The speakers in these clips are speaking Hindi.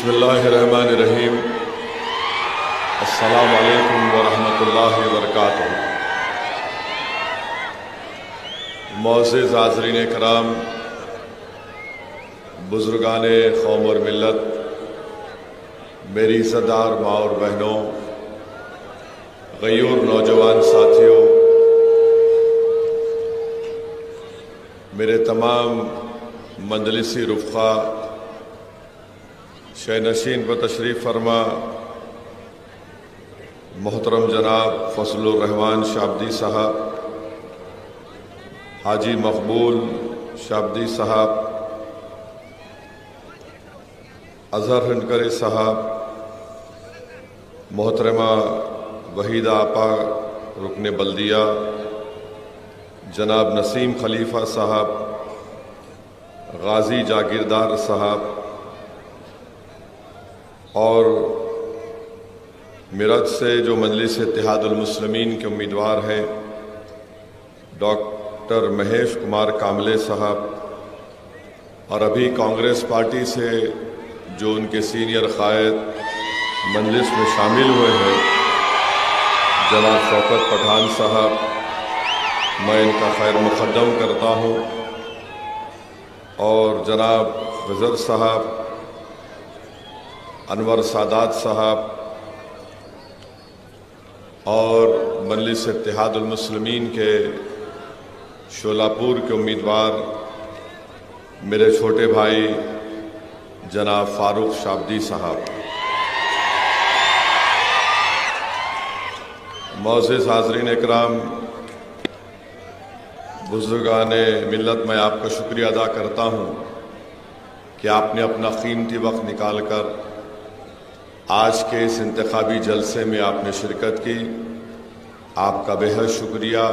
बिस्मिल्लाहिर्रहमानिर्रहीम। अस्सलामु अलैकुम वरहमतुल्लाहि वबरकातुहू। मोअज़्ज़िज़ हाज़रीन कराम, बुज़ुर्गाने क़ौम और मिल्लत, मेरी इज़्ज़तदार माँ और बहनों, ग़यूर नौजवान साथियों, मेरे तमाम मंजलिसी रुफ़क़ा, शहनशीन पर तशरीफ़ फरमा मोहतरम जनाब फजलुर रहमान शाब्दी साहब, हाजी मकबूल शाब्दी साहब, अज़हर हिंदकरी साहब, मोहतरमा वहीदा आपा रुकने बल्दिया, जनाब नसीम खलीफा साहब, गाजी जागीरदार साहब और मेरठ से जो मजलिस इत्तेहादुल मुस्लिमीन के उम्मीदवार हैं डॉक्टर महेश कुमार कामले साहब, और अभी कांग्रेस पार्टी से जो उनके सीनियर क़ायद मजलिस में शामिल हुए हैं जनाब शौकत पठान साहब, मैं इनका खैर मुक़द्दम करता हूँ, और जनाब ग़ज़र साहब, अनवर सादात साहब और मजलिस इत्तेहादुल मुस्लिमीन के शोलापुर के उम्मीदवार मेरे छोटे भाई जनाब फ़ारूक शाब्दी साहब। मोअज़्ज़िज़ हाज़रीन इकराम, बुज़ुर्गाने मिल्लत, मैं आपका शुक्रिया अदा करता हूँ कि आपने अपना कीमती वक्त निकाल कर आज के इस इंतखाबी जलसे में आपने शिरकत की। आपका बेहद शुक्रिया।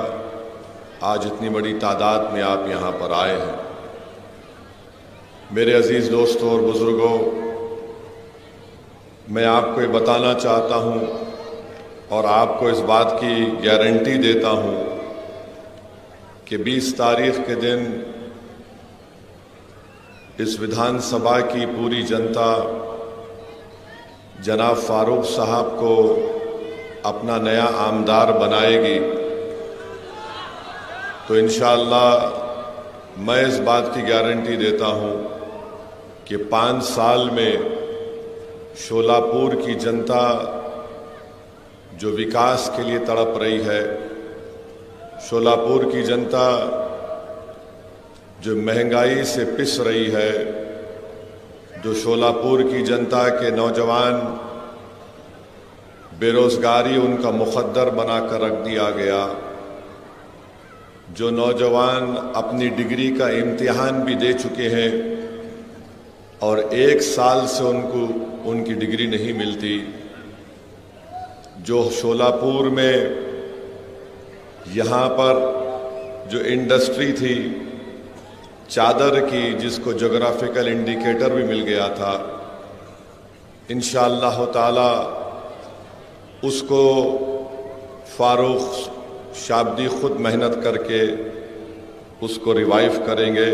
आज इतनी बड़ी तादाद में आप यहाँ पर आए हैं। मेरे अजीज़ दोस्तों और बुज़ुर्गों, मैं आपको ये बताना चाहता हूँ और आपको इस बात की गारंटी देता हूँ कि 20 तारीख के दिन इस विधानसभा की पूरी जनता जनाब फ़ारूक साहब को अपना नया आमदार बनाएगी। तो इंशाअल्लाह मैं इस बात की गारंटी देता हूँ कि 5 साल में शोलापुर की जनता जो विकास के लिए तड़प रही है, शोलापुर की जनता जो महंगाई से पिस रही है, जो शोलापुर की जनता के नौजवान बेरोज़गारी उनका मुक़द्दर बनाकर रख दिया गया, जो नौजवान अपनी डिग्री का इम्तिहान भी दे चुके हैं और 1 साल से उनकी डिग्री नहीं मिलती, जो शोलापुर में यहाँ पर जो इंडस्ट्री थी चादर की, जिसको जोग्राफिकल इंडिकेटर भी मिल गया था, इंशाअल्लाह ताला उसको फ़ारूक शाब्दी खुद मेहनत करके उसको रिवाइव करेंगे।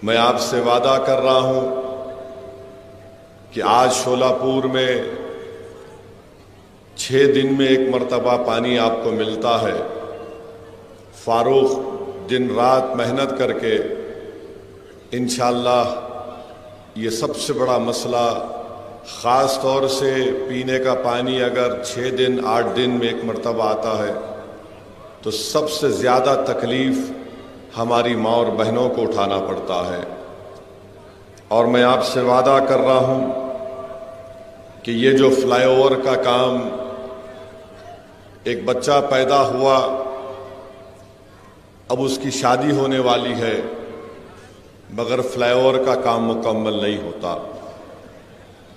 मैं आपसे वादा कर रहा हूँ कि आज शोलापुर में 6 दिन में 1 मरतबा पानी आपको मिलता है। फ़ारूक दिन रात मेहनत करके इंशाअल्लाह ये सबसे बड़ा मसला, ख़ास तौर से पीने का पानी अगर 6 दिन 8 दिन में 1 मरतबा आता है तो सबसे ज़्यादा तकलीफ़ हमारी माँ और बहनों को उठाना पड़ता है। और मैं आपसे वादा कर रहा हूँ कि ये जो फ्लाईओवर का काम, एक बच्चा पैदा हुआ, अब उसकी शादी होने वाली है, मगर फ्लाईओवर का काम मुकम्मल नहीं होता।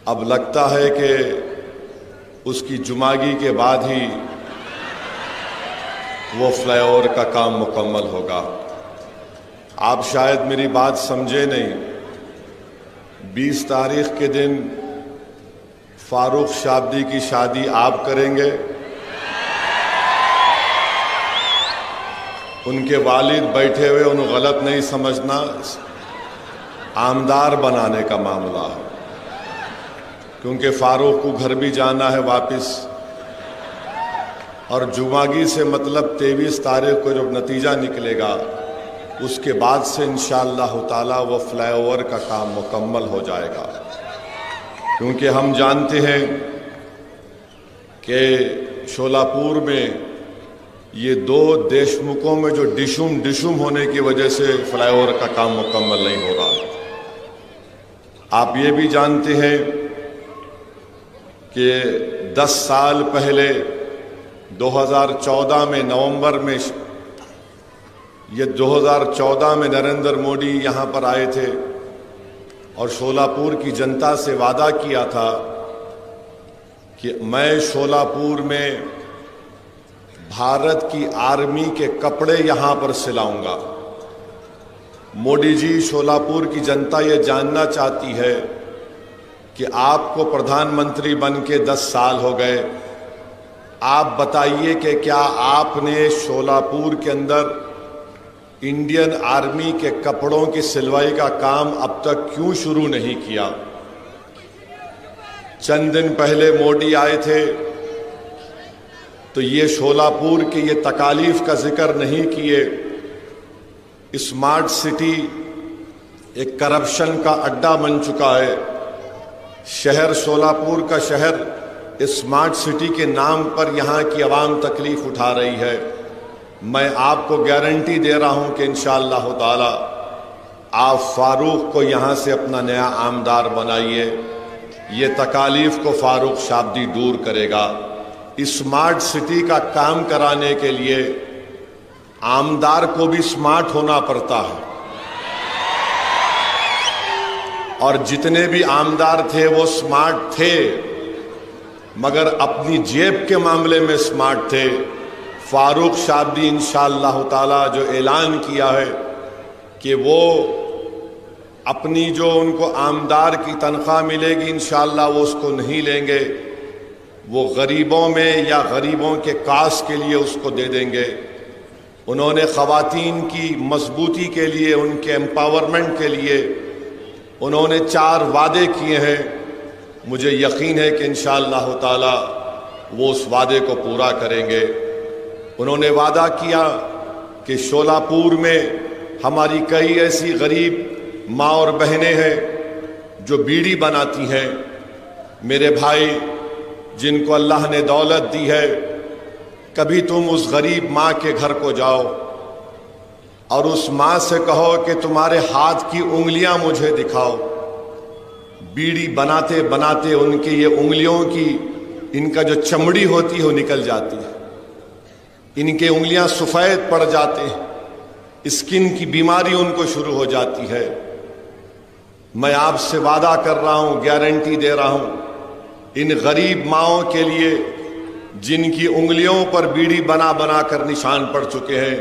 अब लगता है कि उसकी जुमागी के बाद ही वो फ्लाईओवर का काम मुकम्मल होगा। आप शायद मेरी बात समझे नहीं। 20 तारीख के दिन फ़ारूक शाब्दी की शादी आप करेंगे, उनके वालिद बैठे हुए, उन्हें गलत नहीं समझना, आमदार बनाने का मामला है। क्योंकि फारूक को घर भी जाना है वापस, और जुमागी से मतलब 23 तारीख को जब नतीजा निकलेगा उसके बाद से इंशाअल्लाह ताला वो फ्लाईओवर का काम मुकम्मल हो जाएगा। क्योंकि हम जानते हैं कि शोलापुर में ये दो देशमुखों में जो डिशुम होने की वजह से फ्लाईओवर का काम मुकम्मल नहीं हो रहा। आप ये भी जानते हैं कि 10 साल पहले 2014 में नवंबर में, ये 2014 में नरेंद्र मोदी यहाँ पर आए थे और शोलापुर की जनता से वादा किया था कि मैं शोलापुर में भारत की आर्मी के कपड़े यहाँ पर सिलाऊंगा। मोदी जी, शोलापुर की जनता ये जानना चाहती है कि आपको प्रधानमंत्री बन के 10 साल हो गए, आप बताइए कि क्या आपने शोलापुर के अंदर इंडियन आर्मी के कपड़ों की सिलवाई का काम अब तक क्यों शुरू नहीं किया। चंद दिन पहले मोदी आए थे तो ये शोलापुर के ये तकालीफ का जिक्र नहीं किए। स्मार्ट सिटी एक करप्शन का अड्डा बन चुका है। शहर शोलापुर का शहर स्मार्ट सिटी के नाम पर यहाँ की आवाम तकलीफ उठा रही है। मैं आपको गारंटी दे रहा हूँ कि इंशाअल्लाह ताला आप फारूक को यहाँ से अपना नया आमदार बनाइए। ये तकालीफ को फारूक शाब्दी दूर करेगा। स्मार्ट सिटी का काम कराने के लिए आमदार को भी स्मार्ट होना पड़ता है, और जितने भी आमदार थे वो स्मार्ट थे मगर अपनी जेब के मामले में स्मार्ट थे। फारूक शाब्दी इंशाअल्लाह ताला जो ऐलान किया है कि वो अपनी जो उनको आमदार की तनख्वाह मिलेगी इंशाअल्लाह वो उसको नहीं लेंगे, वो गरीबों में या गरीबों के कास के लिए उसको दे देंगे। उन्होंने ख़वातीन की मजबूती के लिए, उनके एम्पावरमेंट के लिए उन्होंने 4 वादे किए हैं। मुझे यकीन है कि इंशाअल्लाह ताला वो उस वादे को पूरा करेंगे। उन्होंने वादा किया कि शोलापुर में हमारी कई ऐसी गरीब माँ और बहनें हैं जो बीड़ी बनाती हैं। मेरे भाई, जिनको अल्लाह ने दौलत दी है, कभी तुम उस गरीब माँ के घर को जाओ और उस माँ से कहो कि तुम्हारे हाथ की उंगलियां मुझे दिखाओ। बीड़ी बनाते बनाते उनके ये उंगलियों की, इनका जो चमड़ी होती है वो निकल जाती है, इनके उंगलियां सफ़ेद पड़ जाते हैं, स्किन की बीमारी उनको शुरू हो जाती है। मैं आपसे वादा कर रहा हूं, गारंटी दे रहा हूं, इन गरीब माओं के लिए जिनकी उंगलियों पर बीड़ी बना बना कर निशान पड़ चुके हैं,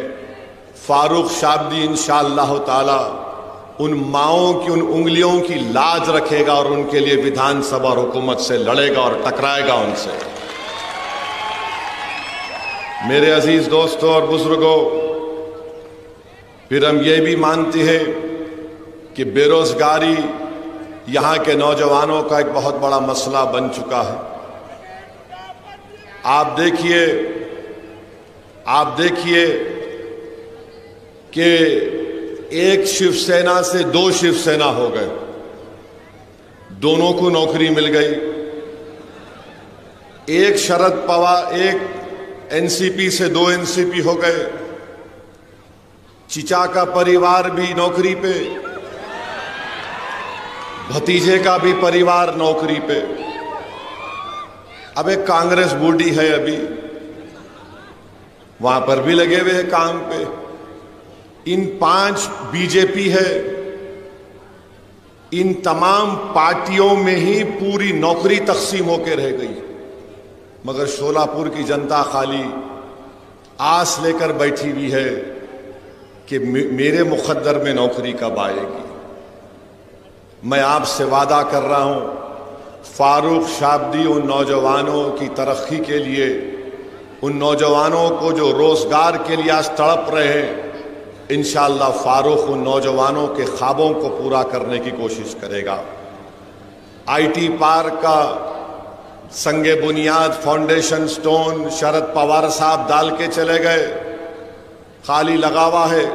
फारूक शाब्दी इंशाअल्लाह ताला उन माओं की उन उंगलियों की लाज रखेगा और उनके लिए विधानसभा और हुकूमत से लड़ेगा और टकराएगा उनसे। मेरे अजीज दोस्तों और बुजुर्गों, फिर हम ये भी मानते हैं कि बेरोजगारी यहाँ के नौजवानों का एक बहुत बड़ा मसला बन चुका है। आप देखिए कि एक शिवसेना से 2 शिवसेना हो गए, दोनों को नौकरी मिल गई। एक शरद पवार, एक एनसीपी से 2 एनसीपी हो गए। चिचा का परिवार भी नौकरी पे, भतीजे का भी परिवार नौकरी पे। अब एक कांग्रेस बूढ़ी है, अभी वहां पर भी लगे हुए हैं काम पे। इन 5 बीजेपी है। इन तमाम पार्टियों में ही पूरी नौकरी तकसीम होकर रह गई, मगर शोलापुर की जनता खाली आस लेकर बैठी हुई है कि मेरे मुकद्दर में नौकरी कब आएगी। मैं आपसे वादा कर रहा हूं, फारूक शाब्दी उन नौजवानों की तरक्की के लिए, उन नौजवानों को जो रोजगार के लिए आज तड़प रहे हैं, इंशाअल्लाह फारूक उन नौजवानों के ख्वाबों को पूरा करने की कोशिश करेगा। आईटी पार्क का संगे बुनियाद फाउंडेशन स्टोन शरद पवार साहब डाल के चले गए, खाली लगा हुआ है,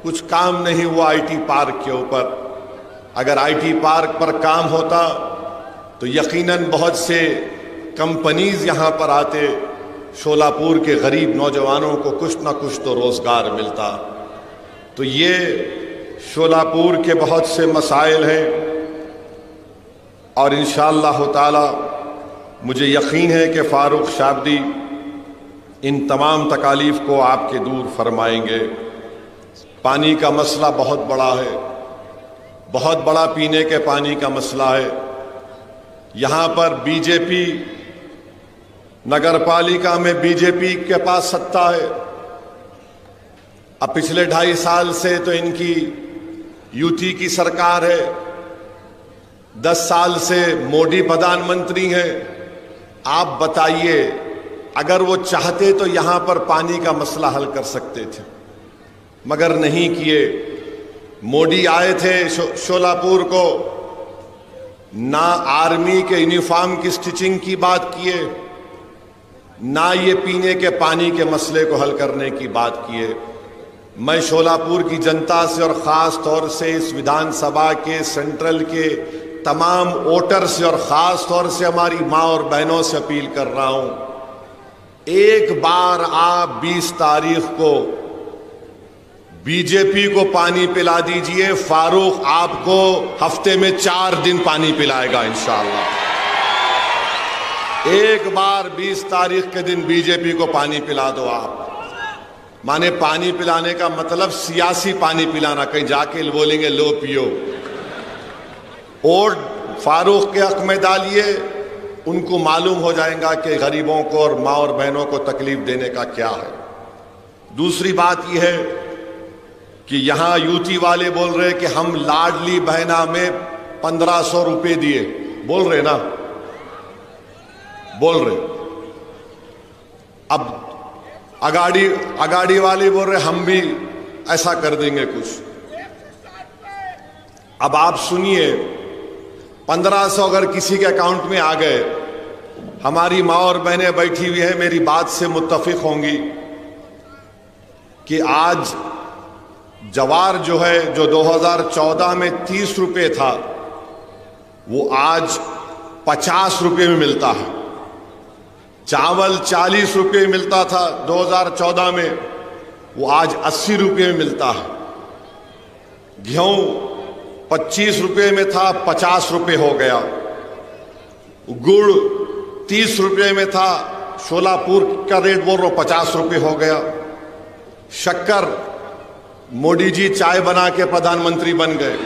कुछ काम नहीं हुआ आईटी पार्क के ऊपर। अगर आईटी पार्क पर काम होता तो यकीनन बहुत से कंपनीज यहां पर आते, शोलापुर के गरीब नौजवानों को कुछ ना कुछ तो रोजगार मिलता। तो ये शोलापुर के बहुत से मसाइल हैं और इंशाअल्लाह ताला मुझे यकीन है कि फारूक शाबदी इन तमाम तकालीफ को आपके दूर फरमाएंगे। पानी का मसला बहुत बड़ा है, बहुत बड़ा पीने के पानी का मसला है। यहाँ पर बीजेपी, नगर पालिका में बीजेपी के पास सत्ता है। अब पिछले 2.5 साल से तो इनकी यूटी की सरकार है, 10 साल से मोदी प्रधानमंत्री हैं। आप बताइए, अगर वो चाहते तो यहां पर पानी का मसला हल कर सकते थे, मगर नहीं किए। मोदी आए थे शोलापुर को, ना आर्मी के यूनिफॉर्म की स्टिचिंग की बात किए, ना ये पीने के पानी के मसले को हल करने की बात किए। मैं शोलापुर की जनता से और ख़ास तौर से इस विधानसभा के सेंट्रल के तमाम वोटर से और ख़ास तौर से हमारी माँ और बहनों से अपील कर रहा हूँ, एक बार आप 20 तारीख को बीजेपी को पानी पिला दीजिए। फारूक आपको हफ्ते में 4 दिन पानी पिलाएगा इंशाअल्लाह। एक बार 20 तारीख के दिन बीजेपी को पानी पिला दो आप। माने पानी पिलाने का मतलब सियासी पानी पिलाना, कहीं जाके बोलेंगे लो पियो। और फारूक के हक में डालिए, उनको मालूम हो जाएगा कि गरीबों को और माँ और बहनों को तकलीफ देने का क्या है। दूसरी बात यह है कि यहां यूटी वाले बोल रहे कि हम लाडली बहना में 1500 रुपए दिए, बोल रहे ना, बोल रहे। अब अगाड़ी वाले बोल रहे हम भी ऐसा कर देंगे कुछ। अब आप सुनिए, 1500 अगर किसी के अकाउंट में आ गए, हमारी माँ और बहनें बैठी हुई हैं, मेरी बात से मुत्तफिक होंगी कि आज जवार जो है, जो 2014 में 30 रुपए था, वो आज 50 रुपए में मिलता है। चावल 40 रुपए मिलता था 2014 में, वो आज 80 रुपए में मिलता है। गेहूं 25 रुपए में था, 50 रुपए हो गया। गुड़ 30 रुपए में था, शोलापुर का रेट बोल रहा हूं 50 रुपए हो गया। शक्कर, मोदी जी चाय बना के प्रधानमंत्री बन गए,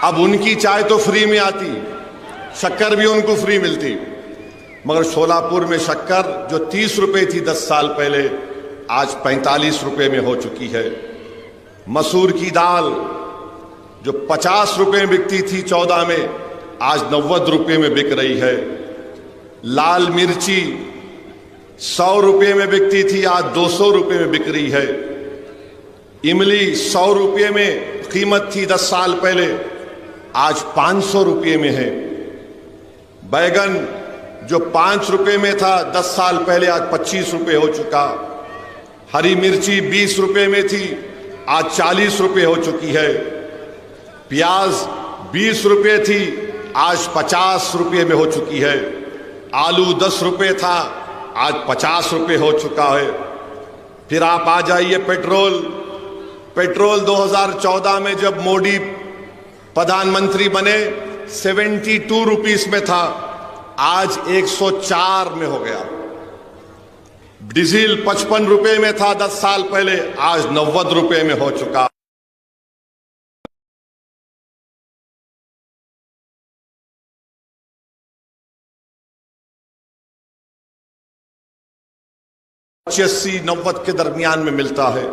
अब उनकी चाय तो फ्री में आती, शक्कर भी उनको फ्री मिलती। मगर शोलापुर में शक्कर जो 30 रुपए थी 10 साल पहले, आज 45 रुपए में हो चुकी है। मसूर की दाल जो 50 रुपए में बिकती थी 14 में, आज 90 रुपए में बिक रही है। लाल मिर्ची 100 रुपए में बिकती थी, आज 200 रुपए में बिक रही है। इमली 100 रुपए में कीमत थी 10 साल पहले, आज 500 रुपए में है। बैगन जो 5 रुपए में था 10 साल पहले, आज 25 रुपए हो चुका। हरी मिर्ची 20 रुपए में थी, आज 40 रुपए हो चुकी है। प्याज 20 रुपए थी, आज 50 रुपए में हो चुकी है। आलू 10 रुपए था, आज 50 रुपए हो चुका है। फिर आप आ जाइए पेट्रोल 2014 में जब मोदी प्रधानमंत्री बने 72 रुपीस में था, आज 104 में हो गया। डीजल 55 रुपए में था 10 साल पहले, आज 90 रुपए में हो चुका। 80-90 के दरमियान में मिलता है।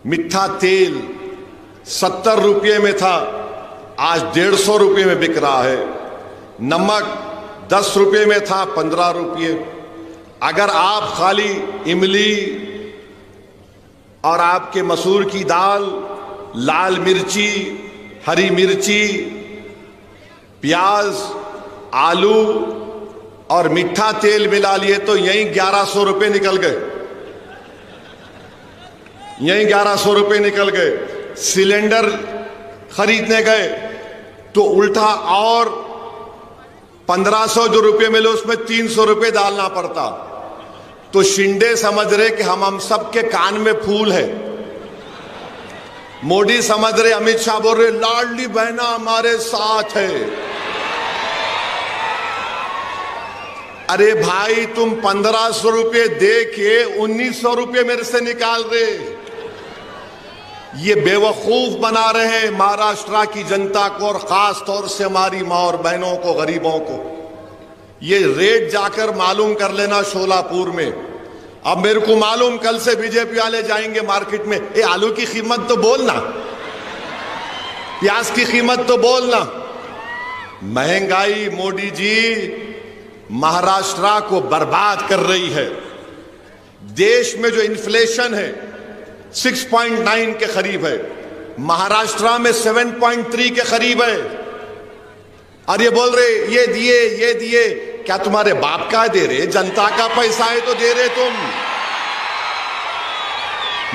मीठा तेल 70 रुपये में था, आज 150 रुपये में बिक रहा है। नमक 10 रुपये में था, 15 रुपये। अगर आप खाली इमली और आपके मसूर की दाल, लाल मिर्ची, हरी मिर्ची, प्याज, आलू और मीठा तेल मिला लिए तो यहीं 1100 रुपए निकल गए, यहीं 1100 रुपए निकल गए। सिलेंडर खरीदने गए तो उल्टा और 1500 जो रुपए मिले उसमें 300 रुपए डालना पड़ता। तो शिंदे समझ रहे कि हम सबके कान में फूल है, मोदी समझ रहे, अमित शाह बोल रहे लाडली बहना हमारे साथ है। अरे भाई तुम 1500 रुपए दे के 1900 रुपए मेरे से निकाल रहे, ये बेवकूफ बना रहे हैं महाराष्ट्र की जनता को और खास तौर से हमारी मां और बहनों को, गरीबों को। ये रेट जाकर मालूम कर लेना शोलापुर में। अब मेरे को मालूम कल से बीजेपी वाले जाएंगे मार्केट में, ए आलू की कीमत तो बोलना, प्याज की कीमत तो बोलना। महंगाई मोदी जी महाराष्ट्र को बर्बाद कर रही है। देश में जो इन्फ्लेशन है 6.9 के करीब है, महाराष्ट्र में 7.3 के करीब है। और ये बोल रहे ये दिए ये दिए, क्या तुम्हारे बाप का दे रहे? जनता का पैसा है तो दे रहे तुम,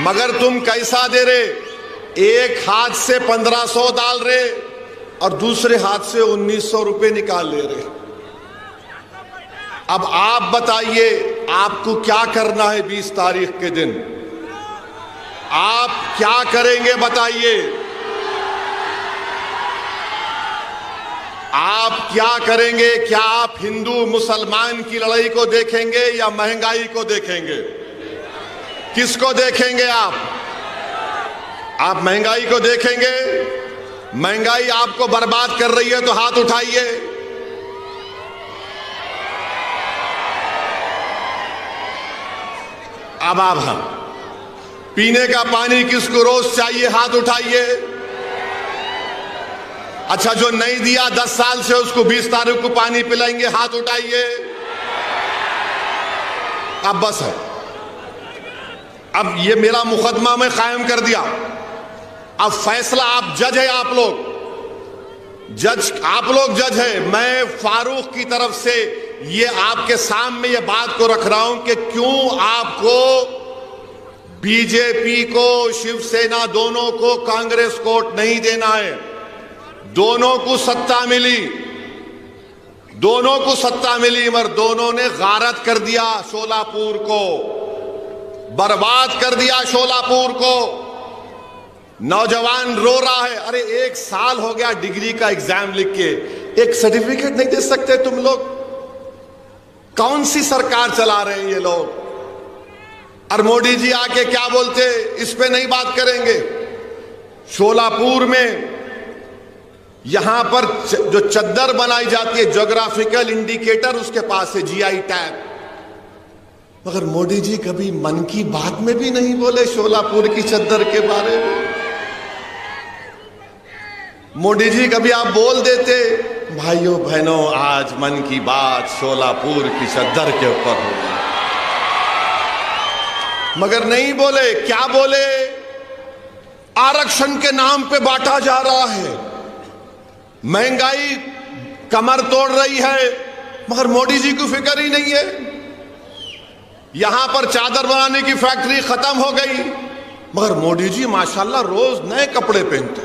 मगर तुम कैसा दे रहे? एक हाथ से 1500 डाल रहे और दूसरे हाथ से 1900 रुपए निकाल ले रहे। अब आप बताइए आपको क्या करना है 20 तारीख के दिन? आप क्या करेंगे बताइए? आप क्या करेंगे? क्या आप हिंदू मुसलमान की लड़ाई को देखेंगे या महंगाई को देखेंगे? किसको देखेंगे आप? आप महंगाई को देखेंगे? महंगाई आपको बर्बाद कर रही है तो हाथ उठाइए। अब आप हम पीने का पानी किसको रोज चाहिए? हाथ उठाइए। अच्छा जो नहीं दिया 10 साल से उसको 20 तारीख को पानी पिलाएंगे, हाथ उठाइए। अब बस है, अब ये मेरा मुकदमा मैं कायम कर दिया। अब फैसला आप जज है, आप लोग जज है। मैं फारूक की तरफ से ये आपके सामने ये बात को रख रहा हूं कि क्यों आपको बीजेपी को, शिवसेना दोनों को कांग्रेस को वोट नहीं देना है। दोनों को सत्ता मिली, दोनों को सत्ता मिली, मगर दोनों ने गारत कर दिया शोलापुर को, बर्बाद कर दिया शोलापुर को। नौजवान रो रहा है, अरे 1 साल हो गया डिग्री का एग्जाम लिख के, एक सर्टिफिकेट नहीं दे सकते तुम लोग? कौन सी सरकार चला रहे हैं ये लोग? और मोदी जी आके क्या बोलते, इस पे नहीं बात करेंगे। शोलापुर में यहां पर जो चद्दर बनाई जाती है, ज्योग्राफिकल इंडिकेटर उसके पास है, जीआई टैग, मगर मोदी जी कभी मन की बात में भी नहीं बोले शोलापुर की चद्दर के बारे में। मोदी जी कभी आप बोल देते, भाइयों बहनों आज मन की बात शोलापुर की चद्दर के ऊपर होगी, मगर नहीं बोले। क्या बोले? आरक्षण के नाम पे बांटा जा रहा है, महंगाई कमर तोड़ रही है, मगर मोदी जी को फिक्र ही नहीं है। यहां पर चादर बनाने की फैक्ट्री खत्म हो गई, मगर मोदी जी माशाल्लाह रोज नए कपड़े पहनते,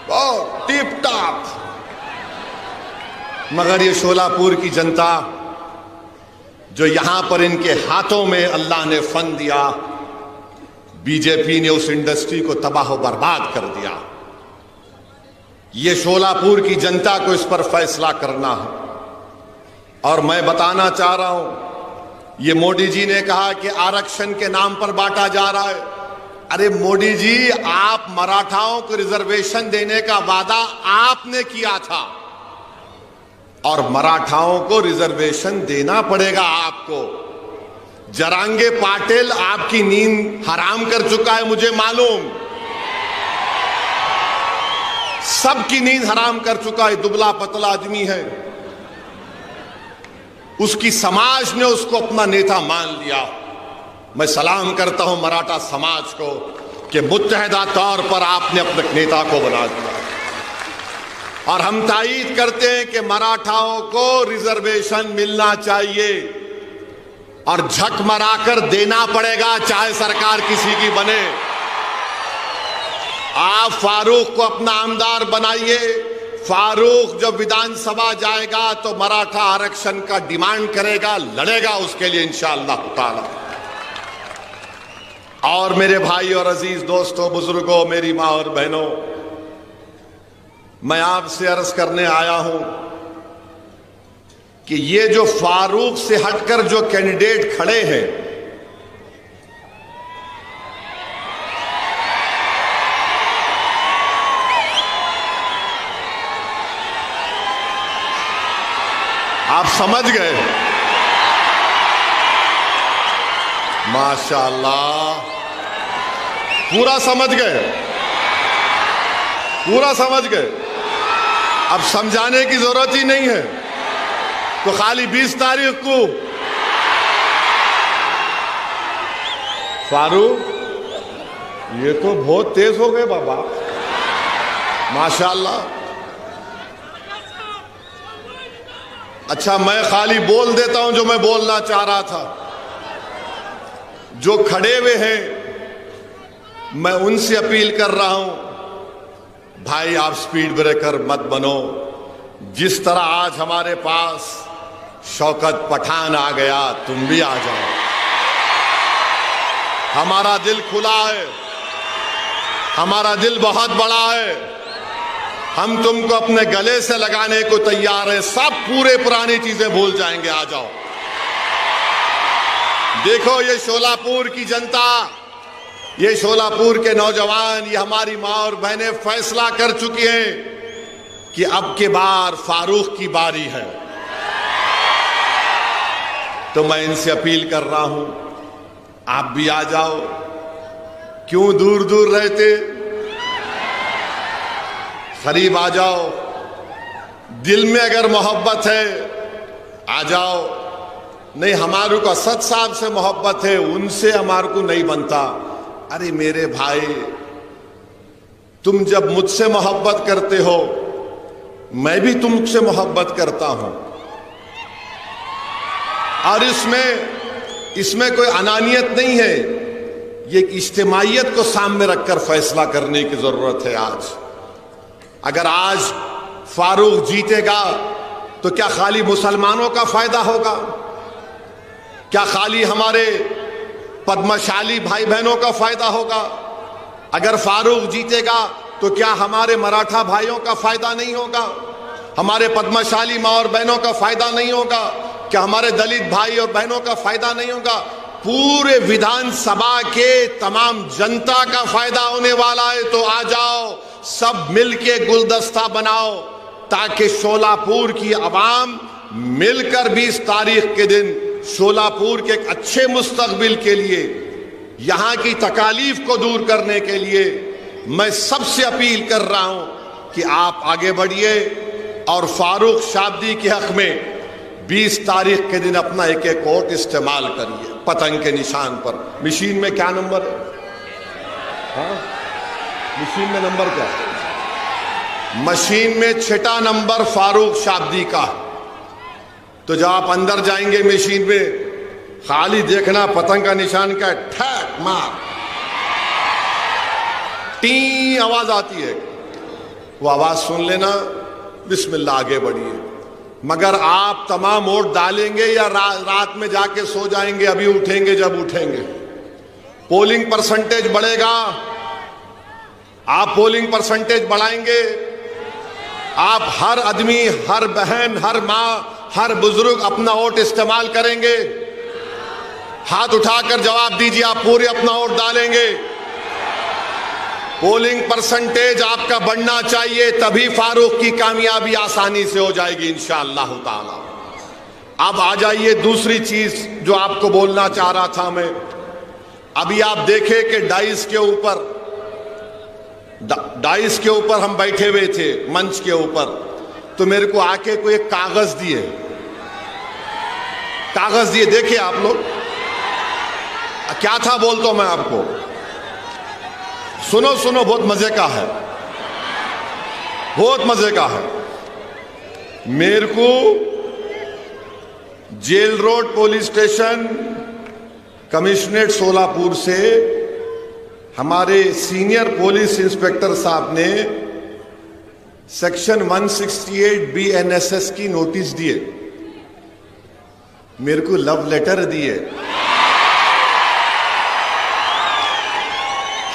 बहुत टिप टॉप। मगर ये शोलापुर की जनता जो यहां पर इनके हाथों में अल्लाह ने फन दिया, बीजेपी ने उस इंडस्ट्री को तबाह बर्बाद कर दिया। ये शोलापुर की जनता को इस पर फैसला करना है। और मैं बताना चाह रहा हूं, ये मोदी जी ने कहा कि आरक्षण के नाम पर बांटा जा रहा है। अरे मोदी जी, आप मराठाओं को रिजर्वेशन देने का वादा आपने किया था और मराठाओं को रिजर्वेशन देना पड़ेगा आपको। जरांगे पाटिल आपकी नींद हराम कर चुका है, मुझे मालूम, सबकी नींद हराम कर चुका है। दुबला पतला आदमी है, उसकी समाज ने उसको अपना नेता मान लिया। मैं सलाम करता हूं मराठा समाज को कि मुत्तहिदा तौर पर आपने अपने नेता को बना दिया। और हम तायीद करते हैं कि मराठाओं को रिजर्वेशन मिलना चाहिए और झक मराकर देना पड़ेगा, चाहे सरकार किसी की बने। आप फारूक को अपना आमदार बनाइए। फारूक जब विधानसभा जाएगा तो मराठा आरक्षण का डिमांड करेगा, लड़ेगा उसके लिए इंशाअल्लाह ताला। और मेरे भाई और अजीज दोस्तों, बुजुर्गों, मेरी माँ और बहनों, मैं आपसे अर्ज करने आया हूं कि ये जो फारूक से हटकर जो कैंडिडेट खड़े हैं, आप समझ गए? माशाअल्लाह, पूरा समझ गए, पूरा समझ गए। अब समझाने की जरूरत ही नहीं है। तो खाली 20 तारीख को फारूक, ये तो बहुत तेज हो गए बाबा, माशाअल्लाह। अच्छा, मैं खाली बोल देता हूं जो मैं बोलना चाह रहा था। जो खड़े हुए हैं, मैं उनसे अपील कर रहा हूं, भाई आप स्पीड ब्रेकर मत बनो। जिस तरह आज हमारे पास शौकत पठान आ गया, तुम भी आ जाओ। हमारा दिल खुला है, हमारा दिल बहुत बड़ा है। हम तुमको अपने गले से लगाने को तैयार है। सब पूरे पुरानी चीजें भूल जाएंगे, आ जाओ। देखो ये शोलापुर की जनता, ये शोलापुर के नौजवान, ये हमारी माँ और बहनें फैसला कर चुकी हैं कि अब के बार फारूक की बारी है। तो मैं इनसे अपील कर रहा हूं, आप भी आ जाओ। क्यों दूर दूर रहते, करीब आ जाओ। दिल में अगर मोहब्बत है आ जाओ। नहीं, हमारे को असद साहब से मोहब्बत है, उनसे हमारे को नहीं बनता। अरे मेरे भाई, तुम जब मुझसे मोहब्बत करते हो, मैं भी तुमसे मोहब्बत करता हूं। और इसमें कोई अनानियत नहीं है। ये इज्तिमाइयत को सामने रखकर फैसला करने की जरूरत है आज। अगर आज फारूक जीतेगा तो क्या खाली मुसलमानों का फायदा होगा? क्या खाली हमारे पद्मशाली भाई बहनों का फायदा होगा? अगर फारूक जीतेगा तो क्या हमारे मराठा भाइयों का फायदा नहीं होगा? हमारे पद्मशाली माँ और बहनों का फायदा नहीं होगा? क्या हमारे दलित भाई और बहनों का फायदा नहीं होगा? पूरे विधानसभा के तमाम जनता का फायदा होने वाला है। तो आ जाओ, सब मिलके गुलदस्ता बनाओ, ताकि शोलापुर की आवाम मिलकर 20 तारीख के दिन शोलापुर के एक अच्छे मुस्तकबिल के लिए, यहां की तकालीफ को दूर करने के लिए मैं सबसे अपील कर रहा हूं कि आप आगे बढ़िए और फारूक शाब्दी के हक में 20 तारीख के दिन अपना एक एक वोट इस्तेमाल करिए पतंग के निशान पर। मशीन में क्या नंबर है? हाँ, मशीन में नंबर क्या है? मशीन में 6ठा नंबर फारूक शाब्दी का। तो जब आप अंदर जाएंगे मशीन में, खाली देखना पतंग का निशान क्या है, ठैक मार, टी आवाज आती है, वो आवाज सुन लेना, बिस्मिल्लाह आगे बढ़िए। मगर आप तमाम वोट डालेंगे या रात में जाके सो जाएंगे, अभी उठेंगे जब उठेंगे। पोलिंग परसेंटेज बढ़ेगा, आप पोलिंग परसेंटेज बढ़ाएंगे। आप हर आदमी, हर बहन, हर माँ, हर बुजुर्ग अपना वोट इस्तेमाल करेंगे। हाथ उठाकर जवाब दीजिए, आप पूरे अपना वोट डालेंगे। पोलिंग परसेंटेज आपका बढ़ना चाहिए, तभी फारूक की कामयाबी आसानी से हो जाएगी इंशाअल्लाह ताला। अब आ जाइए दूसरी चीज जो आपको बोलना चाह रहा था मैं। अभी आप देखें कि डाइस के ऊपर हम बैठे हुए थे, मंच के ऊपर, तो मेरे को आके कोई एक कागज दिए, देखिए आप लोग क्या था, बोलता हूं मैं आपको, सुनो, बहुत मजे का है, बहुत मजे का है। मेरे को jail road police station commissionerate Solapur से हमारे सीनियर पुलिस इंस्पेक्टर साहब ने सेक्शन 168 BNSS की नोटिस दिए, मेरे को लव लेटर दिए।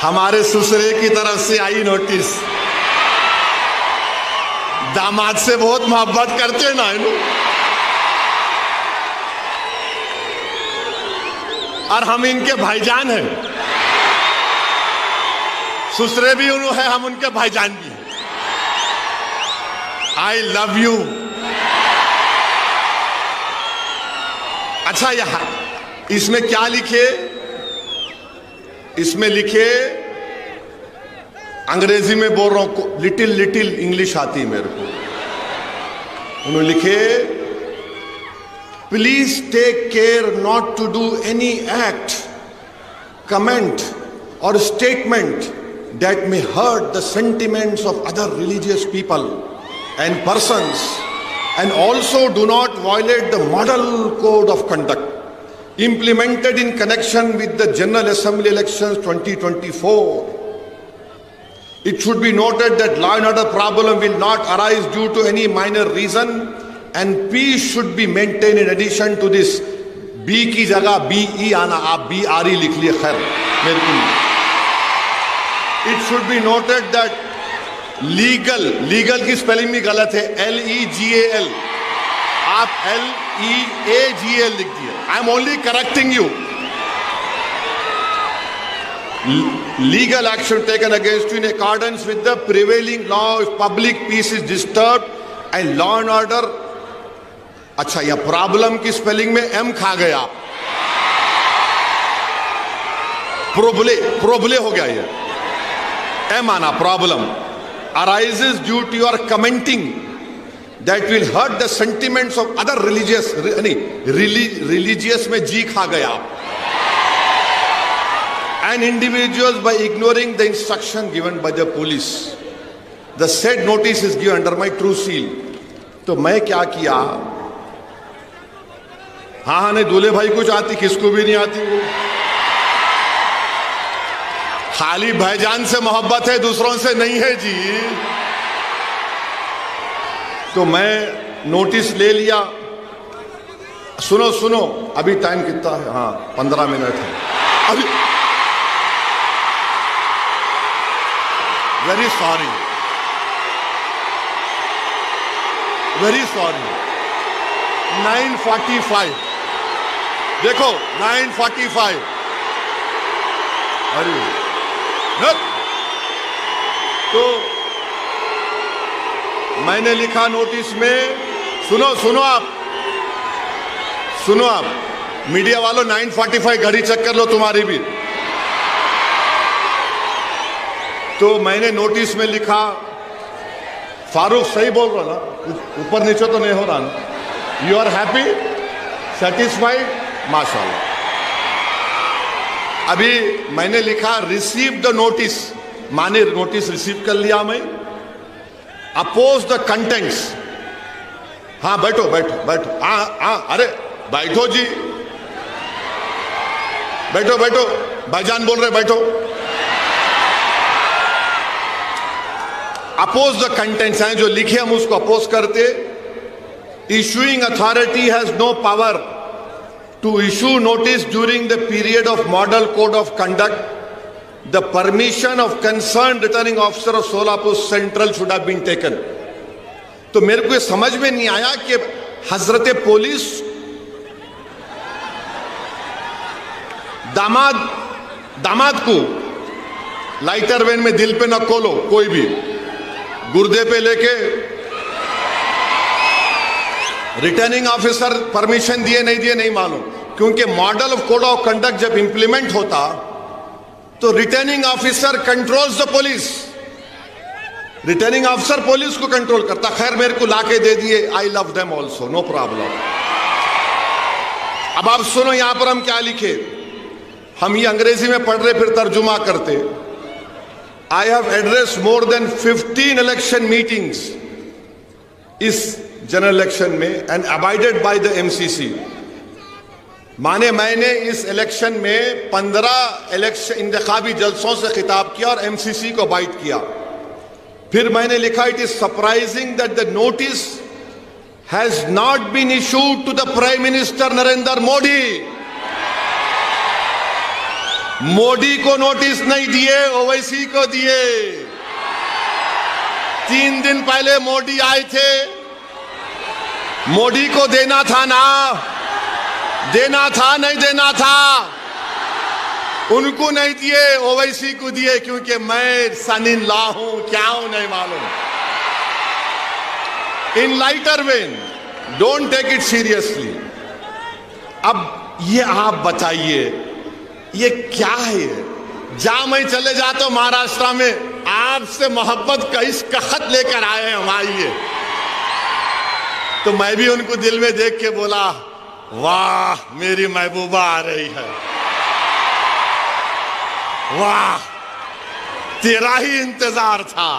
हमारे ससुरे की तरफ से आई नोटिस। दामाद से बहुत मोहब्बत करते ना इन, और हम इनके भाईजान हैं। ससुरे भी उन्होंने है, हम उनके भाईजान भी हैं। I love you. अच्छा, यहां इसमें क्या लिखे? इसमें लिखे, अंग्रेजी में बोल रहा हूं, लिटिल लिटिल इंग्लिश आती है मेरे को। उन्होंने लिखे, please take care not to do any act, comment और statement that may hurt the sentiments of other religious people and persons, and also do not violate the model code of conduct implemented in connection with the General Assembly elections 2024. It should be noted that law and order problem will not arise due to any minor reason, and peace should be maintained. In addition to this, B की जगह BE आना, आप BRE लिख लिए, खैर मेरे को नहीं। It should be noted that legal की स्पेलिंग भी गलत है, LEGAL, आप LEAGL लिख दिए। I am only correcting you. Legal action taken against you in accordance with the prevailing law if public peace is disturbed and law and order। अच्छा, यह प्रॉब्लम की स्पेलिंग में M खा गया, प्रोबले हो गया, ये M आना, problem arises due to your commenting that will hurt the sentiments of other religious, religious में G खा गया, and individuals by ignoring the instruction given by the police. The said notice is given under my true seal। तो मैं क्या किया, हाँ नहीं, दूल्हे भाई कुछ आती, किसको भी नहीं आती वो, खाली भाईजान से मोहब्बत है, दूसरों से नहीं है जी। तो मैं नोटिस ले लिया। सुनो, अभी टाइम कितना है? हाँ, 15 मिनट है अभी। वेरी सॉरी, 9:45, देखो 9:45। अरे तो मैंने लिखा नोटिस में, सुनो आप मीडिया वालों, 9:45 घड़ी चेक कर लो तुम्हारी भी। तो मैंने नोटिस में लिखा, फारूक सही बोल रहा ना, ऊपर नीचे तो नहीं हो रहा ना? यू आर हैप्पी, सेटिस्फाइड, माशाल्लाह। अभी मैंने लिखा, रिसीव द नोटिस, माने नोटिस रिसीव कर लिया मैं। अपोज द कंटेंट्स, हाँ बैठो, हाँ अरे बैठो जी, बैठो भाईजान बोल रहे, बैठो। अपोज द कंटेंट्स हैं जो लिखे, हम उसको अपोज करते। Issuing authority has no power to issue notice during the period of model code of conduct. The permission of concerned returning officer of Solapur Central should have been taken। तो मेरे को ये समझ में नहीं आया कि हजरत पुलिस दामाद को लाइटर वैन में दिल पे न खोलो, कोई भी गुर्दे पे लेके रिटर्निंग ऑफिसर परमिशन दिए नहीं मालूम, क्योंकि model of code of conduct जब इंप्लीमेंट होता तो returning officer controls the police, returning officer police को कंट्रोल करता। खैर मेरे को लाके दे दिए, I love them also, no problem. अब आप सुनो, यहां पर हम क्या लिखे, हम ये अंग्रेजी में पढ़ रहे, फिर तर्जुमा करते। I have address more than 15 election meetings. इस जनरल इलेक्शन में and abided by the MCC. माने मैंने इस इलेक्शन में 15 इलेक्शन इंतखाबी जलसों से खिताब किया और एमसीसी को बाइट किया। फिर मैंने लिखा, it is surprising that the notice has not been issued to the prime minister Narendra Modi. Modi को नोटिस नहीं दिए, ओवैसी को दिए। 3 दिन पहले मोदी आए थे, मोदी को देना था ना, देना था नहीं देना था, उनको नहीं दिए, ओवैसी को दिए, क्योंकि मैं सन इन लॉ हूं, क्या हूं नहीं मालूम। In lighter vein, don't take it seriously. अब ये आप बताइए, ये क्या है? जहां मैं चले जाता हूं महाराष्ट्र में, आपसे मोहब्बत का इसका खत लेकर आए हैं हम, आइए। तो मैं भी उनको दिल में देख के बोला, वाह मेरी महबूबा आ रही है, वाह तेरा ही इंतजार था।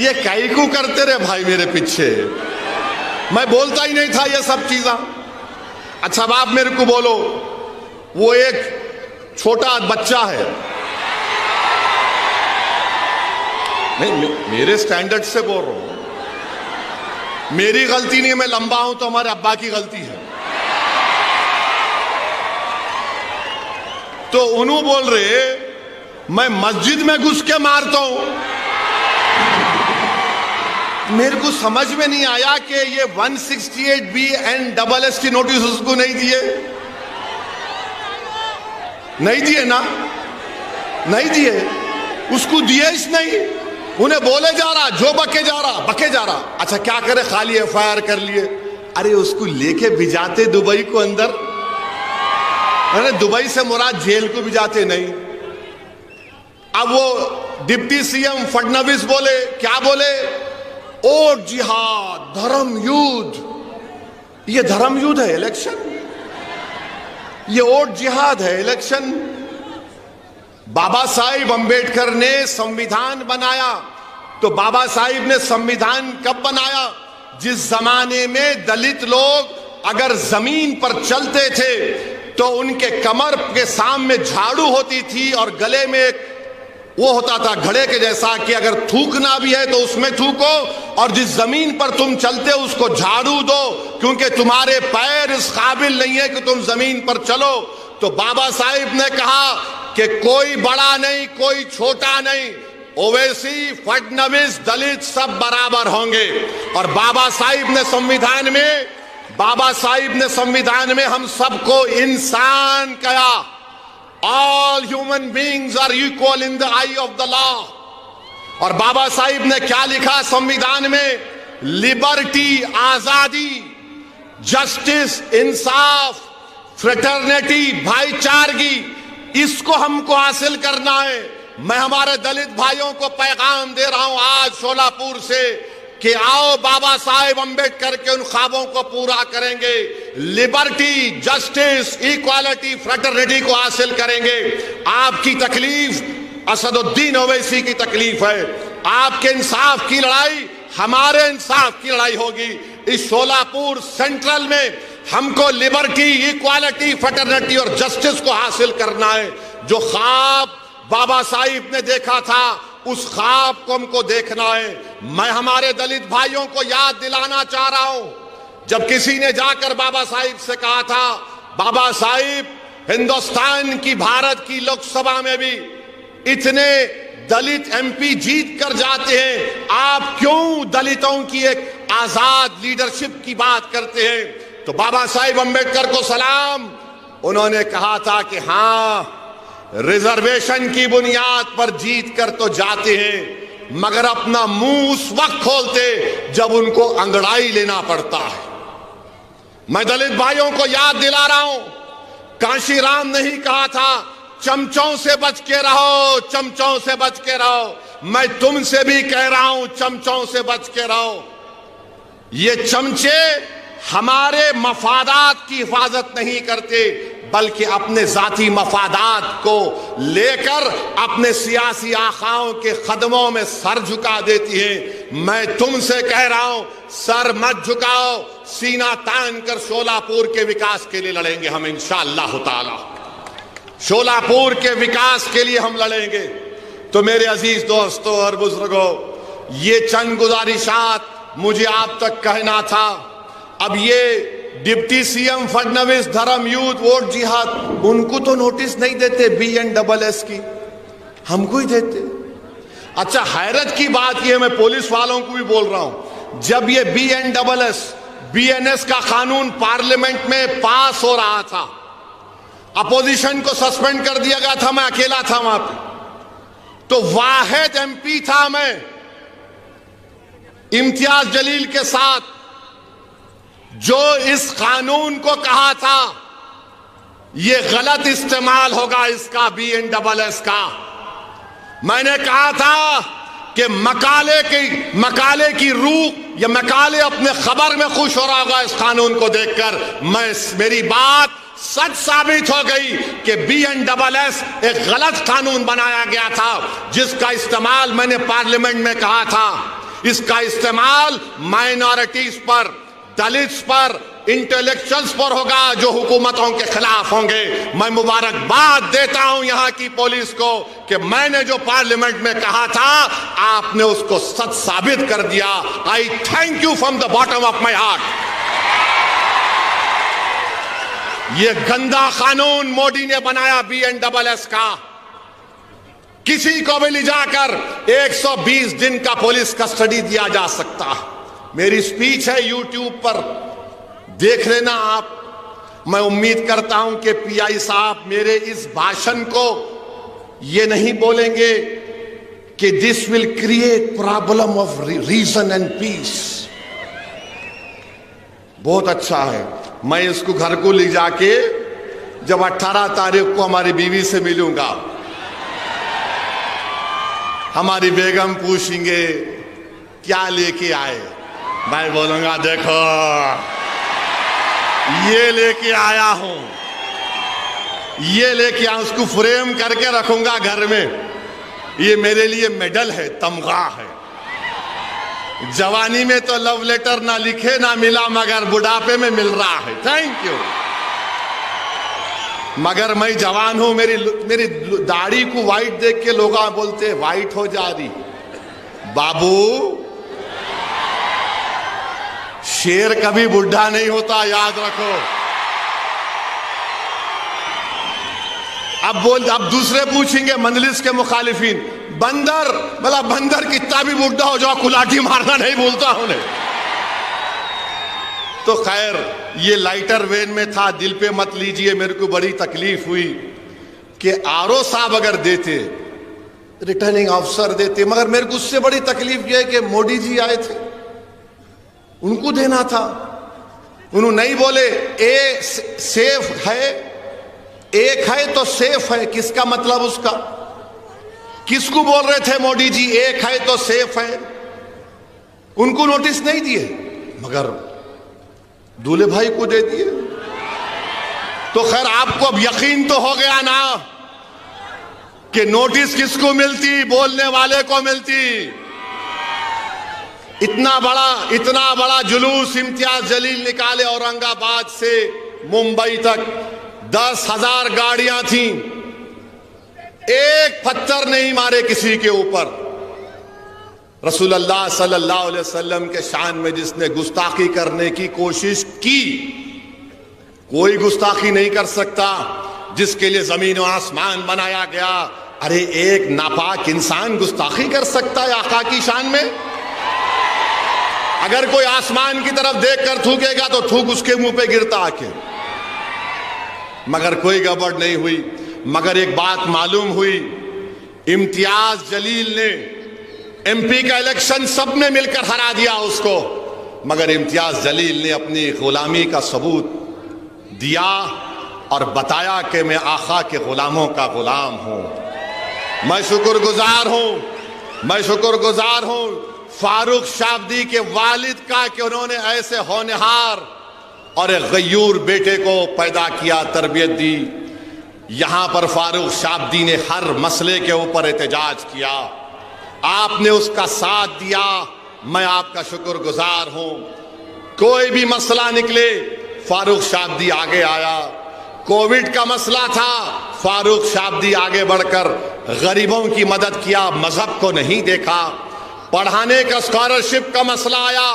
ये कैकू करते रहे भाई मेरे पीछे, मैं बोलता ही नहीं था ये सब चीज़ें। अच्छा अब आप मेरे को बोलो, वो एक छोटा बच्चा है, नहीं मेरे स्टैंडर्ड से बोल रहा हूं, मेरी गलती नहीं, मैं लंबा हूं तो हमारे अब्बा की गलती है। तो उन्होंने बोल रहे मैं मस्जिद में घुस के मारता हूं। मेरे को समझ में नहीं आया कि ये 168B एंड SST नोटिस उसको नहीं दिए, नहीं दिए ना, नहीं दिए, उसको दिए ही नहीं। उन्हें बोले जा रहा, जो बके जा रहा। अच्छा क्या करे, खाली FIR कर लिए। अरे उसको लेके भिजाते दुबई को अंदर, अरे दुबई से मुराद जेल को भिजाते नहीं। अब वो डिप्टी सीएम फडणवीस बोले, क्या बोले, और जिहाद, धर्म युद्ध। ये धर्म युद्ध है इलेक्शन, ये और जिहाद है इलेक्शन। बाबा साहिब अंबेडकर ने संविधान बनाया, तो बाबा साहिब ने संविधान कब बनाया? जिस जमाने में दलित लोग अगर जमीन पर चलते थे तो उनके कमर के सामने झाड़ू होती थी और गले में वो होता था घड़े के जैसा कि अगर थूकना भी है तो उसमें थूको, और जिस जमीन पर तुम चलते हो उसको झाड़ू दो, क्योंकि तुम्हारे पैर इस काबिल नहीं है कि तुम जमीन पर चलो। तो बाबा साहिब ने कहा कि कोई बड़ा नहीं, कोई छोटा नहीं, ओवैसी, फडणवीस, दलित सब बराबर होंगे। और बाबा साहिब ने संविधान में हम सबको इंसान कहा। All human beings are equal in the eye of the law. और बाबा साहिब ने क्या लिखा संविधान में? लिबर्टी, आजादी, जस्टिस, इंसाफ, फ्रेटर्निटी, भाईचारगी, इसको हमको हासिल करना है। मैं हमारे दलित भाइयों को पैगाम दे रहा हूं आज शोलापुर से कि आओ बाबा साहेब अंबेडकर के उन ख्वाबों को पूरा करेंगे। लिबर्टी, जस्टिस, इक्वालिटी, फ्रेटर्निटी को हासिल करेंगे। आपकी तकलीफ असदुद्दीन ओवैसी की तकलीफ है, आपके इंसाफ की लड़ाई हमारे इंसाफ की लड़ाई होगी। इस शोलापुर सेंट्रल में हमको लिबर्टी, इक्वालिटी, फ्रेटर्निटी और जस्टिस को हासिल करना है। जो ख्वाब बाबा साहिब ने देखा था उस ख्वाब को हमको देखना है। मैं हमारे दलित भाइयों को याद दिलाना चाह रहा हूं, जब किसी ने जाकर बाबा साहिब से कहा था, बाबा साहिब हिंदुस्तान की, भारत की लोकसभा में भी इतने दलित MP जीत कर जाते हैं, आप क्यों दलितों की एक आजाद लीडरशिप की बात करते हैं? तो बाबा साहिब अंबेडकर को सलाम, उन्होंने कहा था कि हां, रिजर्वेशन की बुनियाद पर जीत कर तो जाते हैं, मगर अपना मुंह उस वक्त खोलते जब उनको अंगड़ाई लेना पड़ता है। मैं दलित भाइयों को याद दिला रहा हूं, कांशीराम ने ही कहा था, चमचों से बच के रहो, चमचों से बच के रहो। मैं तुमसे भी कह रहा हूं, चमचों से बच के रहो। ये चमचे हमारे मफादात की हिफाजत नहीं करते, बल्कि अपने जाती मफादात को लेकर अपने सियासी आखाओं के कदमों में सर झुका देती है। मैं तुमसे कह रहा हूं, सर मत झुकाओ, सीना तान कर शोलापुर के विकास के लिए लड़ेंगे हम इंशाअल्लाह ताला। शोलापुर के विकास के लिए हम लड़ेंगे। तो मेरे अजीज दोस्तों और बुजुर्गों, ये चंद गुजारिशात मुझे आप तक कहना था। अब ये डिप्टी सीएम फडणवीस, धर्म युद्ध, वोट जिहाद, उनको तो नोटिस नहीं देते BNSS की, हमको ही देते। अच्छा, हैरत की बात यह, मैं पुलिस वालों को भी बोल रहा हूं, जब ये BNS का कानून पार्लियामेंट में पास हो रहा था, अपोजिशन को सस्पेंड कर दिया गया था, मैं अकेला था वहां पे, तो वाहिद MP था मैं इम्तियाज जलील के साथ जो इस कानून को कहा था यह गलत इस्तेमाल होगा इसका, BNSS का। मैंने कहा था कि मकाले की रूह या मकाले अपने खबर में खुश हो रहा होगा इस कानून को देखकर। मेरी बात सच साबित हो गई कि BNSS एक गलत कानून बनाया गया था, जिसका इस्तेमाल मैंने पार्लियामेंट में कहा था, इसका इस्तेमाल माइनॉरिटीज पर, दलित्स पर, इंटेलेक्चुअल्स पर होगा जो हुकूमतों के खिलाफ होंगे। मैं मुबारकबाद देता हूं यहां की पुलिस को कि मैंने जो पार्लियामेंट में कहा था आपने उसको सच साबित कर दिया। आई thank you from the bottom of my heart. ये गंदा कानून मोदी ने बनाया BNSS का। किसी को भी ले जाकर 120 दिन का पुलिस कस्टडी दिया जा सकता। मेरी स्पीच है YouTube पर, देख लेना आप। मैं उम्मीद करता हूं कि PI साहब मेरे इस भाषण को ये नहीं बोलेंगे कि this will create problem of reason and peace. बहुत अच्छा है, मैं इसको घर को ले जाके जब 18 तारीख को हमारी बीवी से मिलूंगा, हमारी बेगम पूछेंगे क्या लेके आए, मैं बोलूंगा देखो ये लेके आया हूं, ये लेके आया, उसको फ्रेम करके रखूंगा घर में। ये मेरे लिए मेडल है, तमगा है। जवानी में तो लव लेटर ना लिखे ना मिला, मगर बुढ़ापे में मिल रहा है। Thank you. मगर मैं जवान हूं, मेरी दाढ़ी को वाइट देख के लोग बोलते वाइट हो जा रही। बाबू, शेर कभी बुढ़ा नहीं होता, याद रखो। अब दूसरे पूछेंगे मंजलिस के मुखालिफिन, बंदर, मतलब बंदर कितना भी बुढ़ा हो जाओ कुलाठी मारना नहीं भूलता उन्हें। तो खैर, ये लाइटर वेन में था, दिल पे मत लीजिए। मेरे को बड़ी तकलीफ हुई कि RO साहब अगर देते, रिटर्निंग ऑफिसर देते, मगर मेरे को उससे बड़ी तकलीफ यह है कि मोदी जी आए थे, उनको देना था। उन्होंने नहीं बोले ए सेफ है, एक है तो सेफ है, किसका मतलब उसका? किसको बोल रहे थे मोदी जी एक है तो सेफ है? उनको नोटिस नहीं दिए, मगर दूल्हे भाई को दे दिए। तो खैर, आपको अब यकीन तो हो गया ना कि नोटिस किसको मिलती? बोलने वाले को मिलती। इतना बड़ा जुलूस इम्तियाज जलील निकाले औरंगाबाद से मुंबई तक, 10,000 गाड़ियां थीं, एक पत्थर नहीं मारे किसी के ऊपर। रसूलुल्लाह सल्लल्लाहु अलैहि वसल्लम के शान में जिसने गुस्ताखी करने की कोशिश की, कोई गुस्ताखी नहीं कर सकता। जिसके लिए जमीन और आसमान बनाया गया, अरे एक नापाक इंसान गुस्ताखी कर सकता है आका की शान में? अगर कोई आसमान की तरफ देखकर थूकेगा तो थूक उसके मुंह पे गिरता आके। मगर कोई गड़बड़ नहीं हुई। मगर एक बात मालूम हुई, इम्तियाज जलील ने MP का इलेक्शन सबने मिलकर हरा दिया उसको, मगर इम्तियाज जलील ने अपनी गुलामी का सबूत दिया और बताया कि मैं आका के गुलामों का गुलाम हूं। मैं शुक्रगुजार हूं फारूक शाब्दी के वालिद का कि उन्होंने ऐसे होनहार और एक गयूर बेटे को पैदा किया, तरबियत दी। यहां पर फारूक शाब्दी ने हर मसले के ऊपर एहतजाज किया, आपने उसका साथ दिया, मैं आपका शुक्रगुजार हूं। कोई भी मसला निकले फारूक शाब्दी आगे आया। कोविड का मसला था, फारूक शाब्दी आगे बढ़कर गरीबों की मदद किया, मजहब को नहीं देखा। पढ़ाने का स्कॉलरशिप का मसला आया,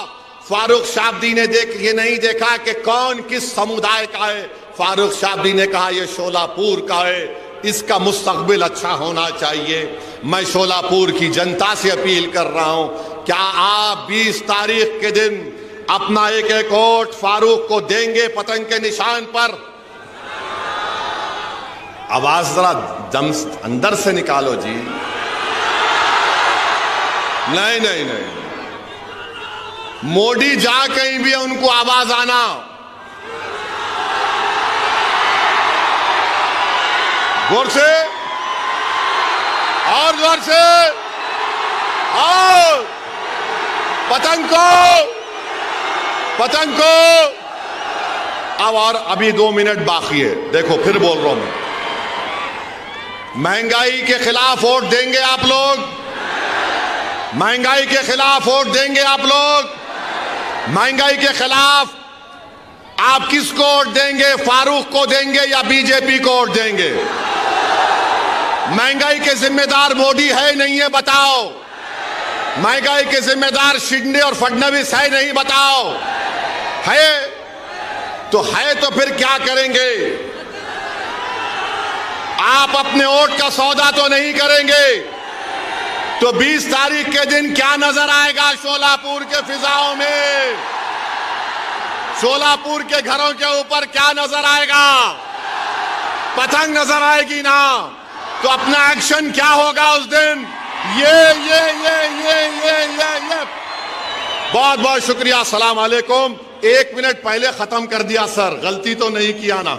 फारूक शाब्दी ने ये नहीं देखा कि कौन किस समुदाय का है। फारूक शाब्दी ने कहा यह शोलापुर का है, इसका मुस्तकबिल अच्छा होना चाहिए। मैं शोलापुर की जनता से अपील कर रहा हूं, क्या आप 20 तारीख के दिन अपना एक एक वोट फारूक को देंगे पतंग के निशान पर? आवाज जरा दम अंदर से निकालो जी। नहीं नहीं नहीं, मोदी जा कहीं भी उनको आवाज आना। जोर से और जोर से, और पतंग को अब, और अभी 2 मिनट बाकी है। देखो फिर बोल रहा हूं मैं, महंगाई के खिलाफ वोट देंगे आप लोग? महंगाई के खिलाफ वोट देंगे आप लोग? महंगाई के खिलाफ आप किसको वोट देंगे? फारूक को देंगे या बीजेपी को वोट देंगे? महंगाई के जिम्मेदार मोदी है नहीं है बताओ? महंगाई के जिम्मेदार शिंदे और फडणवीस है नहीं बताओ? है तो फिर क्या करेंगे? आप अपने वोट का सौदा तो नहीं करेंगे, तो 20 तारीख के दिन क्या नजर आएगा शोलापुर के फिजाओं में? शोलापुर के घरों के ऊपर क्या नजर आएगा? पतंग नजर आएगी ना? तो अपना एक्शन क्या होगा उस दिन? ये बहुत बहुत शुक्रिया। अस्सलाम वालेकुम। 1 मिनट पहले खत्म कर दिया सर, गलती तो नहीं किया ना?